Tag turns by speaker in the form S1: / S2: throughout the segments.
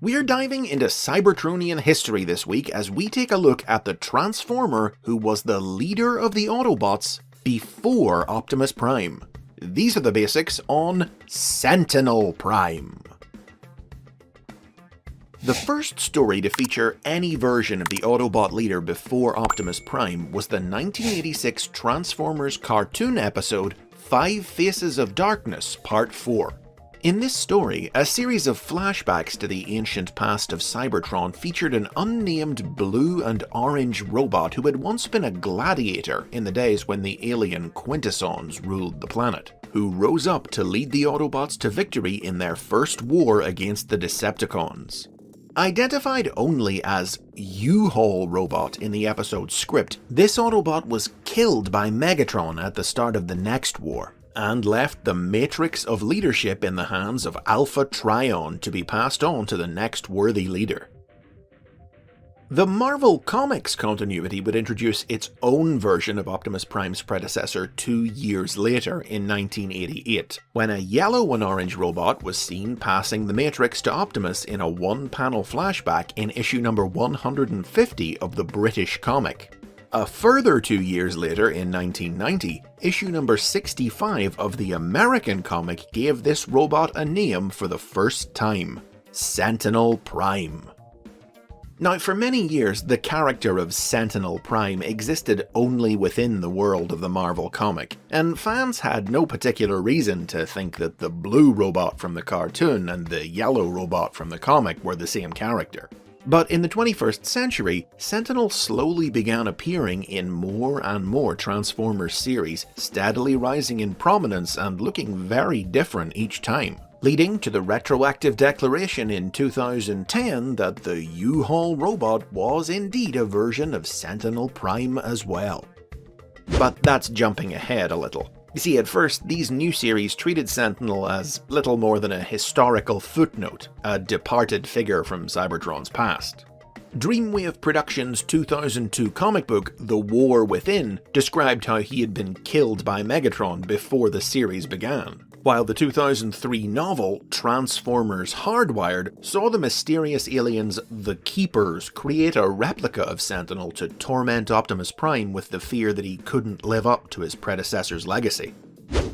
S1: We're diving into Cybertronian history this week as we take a look at the Transformer who was the leader of the Autobots before Optimus Prime. These are the basics on Sentinel Prime. The first story to feature any version of the Autobot leader before Optimus Prime was the 1986 Transformers cartoon episode 5 Faces of Darkness Part 4. In this story, a series of flashbacks to the ancient past of Cybertron featured an unnamed blue and orange robot who had once been a gladiator in the days when the alien Quintessons ruled the planet, who rose up to lead the Autobots to victory in their first war against the Decepticons. Identified only as U-Haul Robot in the episode's script, this Autobot was killed by Megatron at the start of the next war, and left the matrix of leadership in the hands of Alpha Trion to be passed on to the next worthy leader. The Marvel Comics continuity would introduce its own version of Optimus Prime's predecessor 2 years later in 1988, when a yellow and orange robot was seen passing the Matrix to Optimus in a one-panel flashback in issue number 150 of the British comic. A further 2 years later, in 1990, issue number 65 of the American comic gave this robot a name for the first time: Sentinel Prime. Now, for many years, the character of Sentinel Prime existed only within the world of the Marvel comic, and fans had no particular reason to think that the blue robot from the cartoon and the yellow robot from the comic were the same character. But in the 21st century, Sentinel slowly began appearing in more and more Transformers series, steadily rising in prominence and looking very different each time, leading to the retroactive declaration in 2010 that the U-Haul robot was indeed a version of Sentinel Prime as well. But that's jumping ahead a little. You see, at first, these new series treated Sentinel as little more than a historical footnote, a departed figure from Cybertron's past. Dreamwave Productions' 2002 comic book, The War Within, described how he had been killed by Megatron before the series began, while the 2003 novel, Transformers Hardwired, saw the mysterious aliens The Keepers create a replica of Sentinel to torment Optimus Prime with the fear that he couldn't live up to his predecessor's legacy.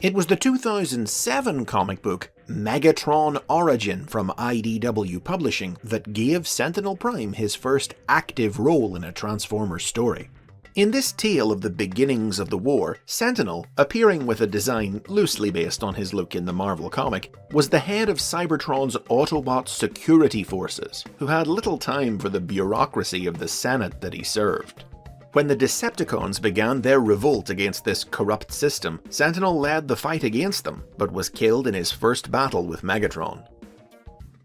S1: It was the 2007 comic book, Megatron Origin from IDW Publishing, that gave Sentinel Prime his first active role in a Transformers story. In this tale of the beginnings of the war, Sentinel, appearing with a design loosely based on his look in the Marvel comic, was the head of Cybertron's Autobot security forces, who had little time for the bureaucracy of the Senate that he served. When the Decepticons began their revolt against this corrupt system, Sentinel led the fight against them, but was killed in his first battle with Megatron.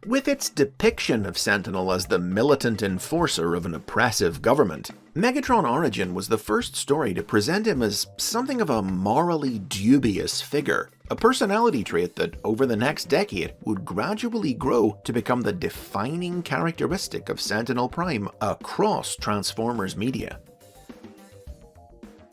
S1: With its depiction of Sentinel as the militant enforcer of an oppressive government, Megatron Origin was the first story to present him as something of a morally dubious figure, a personality trait that over the next decade would gradually grow to become the defining characteristic of Sentinel Prime across Transformers media.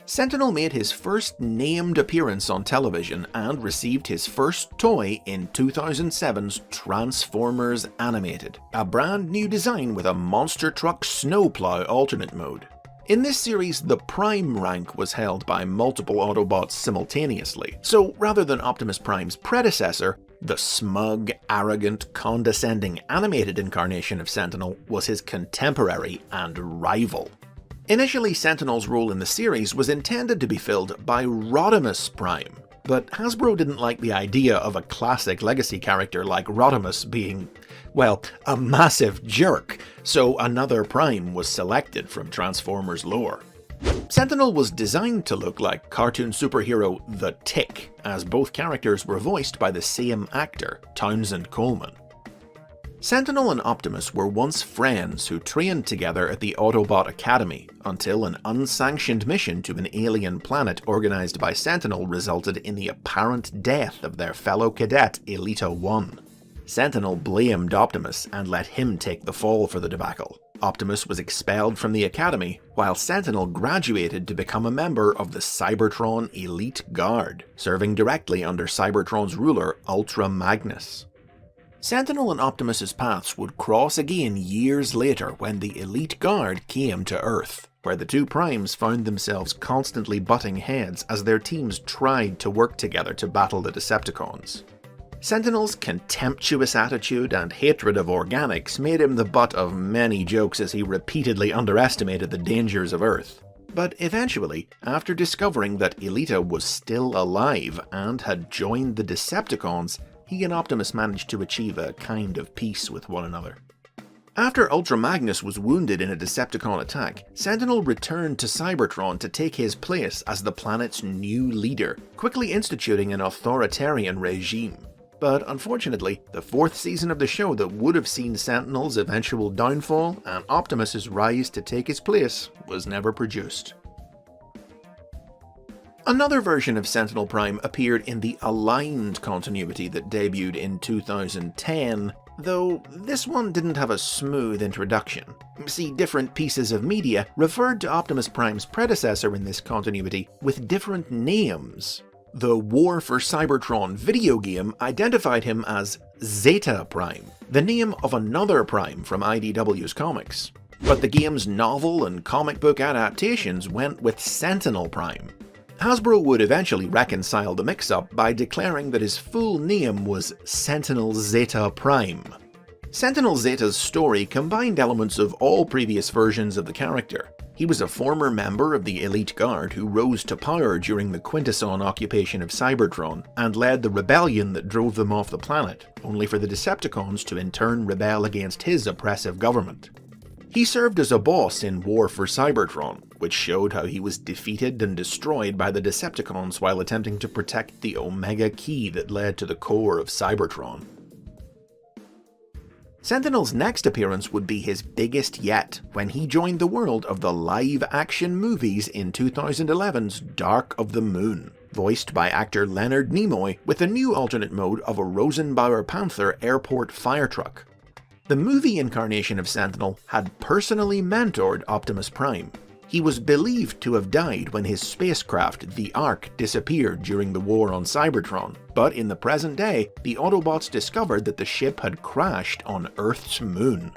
S1: Sentinel made his first named appearance on television and received his first toy in 2007's Transformers Animated, a brand new design with a monster truck snowplow alternate mode. In this series, the Prime rank was held by multiple Autobots simultaneously, so rather than Optimus Prime's predecessor, the smug, arrogant, condescending animated incarnation of Sentinel was his contemporary and rival. Initially, Sentinel's role in the series was intended to be filled by Rodimus Prime, but Hasbro didn't like the idea of a classic legacy character like Rodimus being, well, a massive jerk, so another Prime was selected from Transformers lore. Sentinel was designed to look like cartoon superhero The Tick, as both characters were voiced by the same actor, Townsend Coleman. Sentinel and Optimus were once friends who trained together at the Autobot Academy, until an unsanctioned mission to an alien planet organized by Sentinel resulted in the apparent death of their fellow cadet Elita 1. Sentinel blamed Optimus and let him take the fall for the debacle. Optimus was expelled from the Academy, while Sentinel graduated to become a member of the Cybertron Elite Guard, serving directly under Cybertron's ruler Ultra Magnus. Sentinel and Optimus's paths would cross again years later when the Elite Guard came to Earth, where the two Primes found themselves constantly butting heads as their teams tried to work together to battle the Decepticons. Sentinel's contemptuous attitude and hatred of organics made him the butt of many jokes as he repeatedly underestimated the dangers of Earth. But eventually, after discovering that Elita was still alive and had joined the Decepticons, he and Optimus managed to achieve a kind of peace with one another. After Ultra Magnus was wounded in a Decepticon attack, Sentinel returned to Cybertron to take his place as the planet's new leader, quickly instituting an authoritarian regime. But unfortunately, the fourth season of the show that would have seen Sentinel's eventual downfall and Optimus's rise to take his place was never produced. Another version of Sentinel Prime appeared in the Aligned continuity that debuted in 2010, though this one didn't have a smooth introduction. See, different pieces of media referred to Optimus Prime's predecessor in this continuity with different names. The War for Cybertron video game identified him as Zeta Prime, the name of another Prime from IDW's comics. But the game's novel and comic book adaptations went with Sentinel Prime. Hasbro would eventually reconcile the mix-up by declaring that his full name was Sentinel Zeta Prime. Sentinel Zeta's story combined elements of all previous versions of the character. He was a former member of the Elite Guard who rose to power during the Quintesson occupation of Cybertron and led the rebellion that drove them off the planet, only for the Decepticons to in turn rebel against his oppressive government. He served as a boss in War for Cybertron, which showed how he was defeated and destroyed by the Decepticons while attempting to protect the Omega Key that led to the core of Cybertron. Sentinel's next appearance would be his biggest yet, when he joined the world of the live-action movies in 2011's Dark of the Moon, voiced by actor Leonard Nimoy with a new alternate mode of a Rosenbauer Panther airport fire truck. The movie incarnation of Sentinel had personally mentored Optimus Prime. He was believed to have died when his spacecraft, the Ark, disappeared during the war on Cybertron, but in the present day, the Autobots discovered that the ship had crashed on Earth's moon.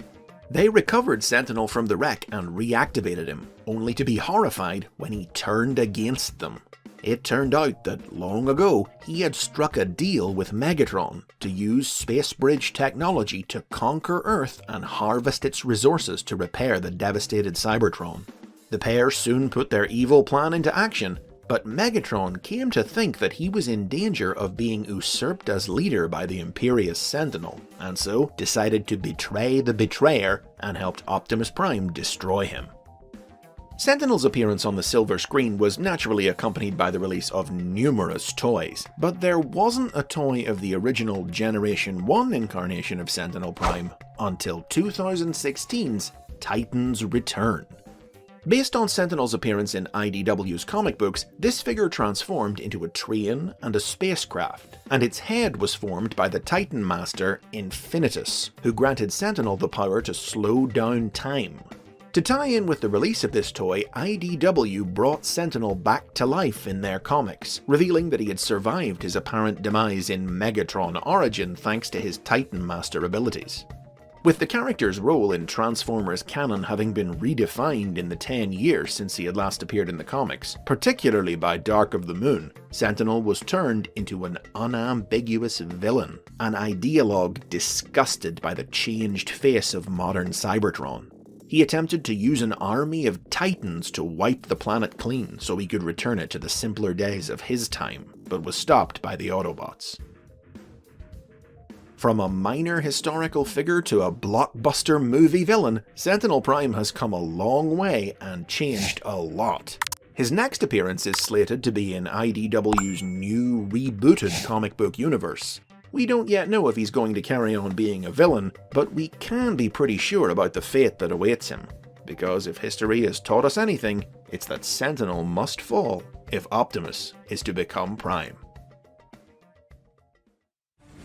S1: They recovered Sentinel from the wreck and reactivated him, only to be horrified when he turned against them. It turned out that long ago, he had struck a deal with Megatron to use space bridge technology to conquer Earth and harvest its resources to repair the devastated Cybertron. The pair soon put their evil plan into action, but Megatron came to think that he was in danger of being usurped as leader by the imperious Sentinel, and so decided to betray the betrayer and helped Optimus Prime destroy him. Sentinel's appearance on the silver screen was naturally accompanied by the release of numerous toys, but there wasn't a toy of the original Generation 1 incarnation of Sentinel Prime until 2016's Titans Return. Based on Sentinel's appearance in IDW's comic books, this figure transformed into a train and a spacecraft, and its head was formed by the Titan Master Infinitus, who granted Sentinel the power to slow down time. To tie in with the release of this toy, IDW brought Sentinel back to life in their comics, revealing that he had survived his apparent demise in Megatron Origin thanks to his Titan Master abilities. With the character's role in Transformers canon having been redefined in the 10 years since he had last appeared in the comics, particularly by Dark of the Moon, Sentinel was turned into an unambiguous villain, an ideologue disgusted by the changed face of modern Cybertron. He attempted to use an army of Titans to wipe the planet clean so he could return it to the simpler days of his time, but was stopped by the Autobots. From a minor historical figure to a blockbuster movie villain, Sentinel Prime has come a long way and changed a lot. His next appearance is slated to be in IDW's new rebooted comic book universe. We don't yet know if he's going to carry on being a villain, but we can be pretty sure about the fate that awaits him. Because if history has taught us anything, it's that Sentinel must fall if Optimus is to become Prime.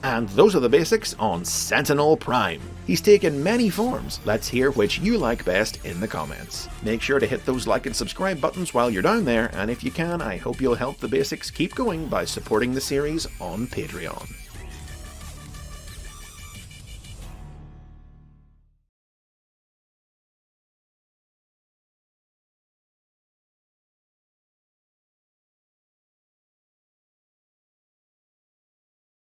S1: And those are the basics on Sentinel Prime. He's taken many forms. Let's hear which you like best in the comments. Make sure to hit those like and subscribe buttons while you're down there, and if you can, I hope you'll help the basics keep going by supporting the series on Patreon.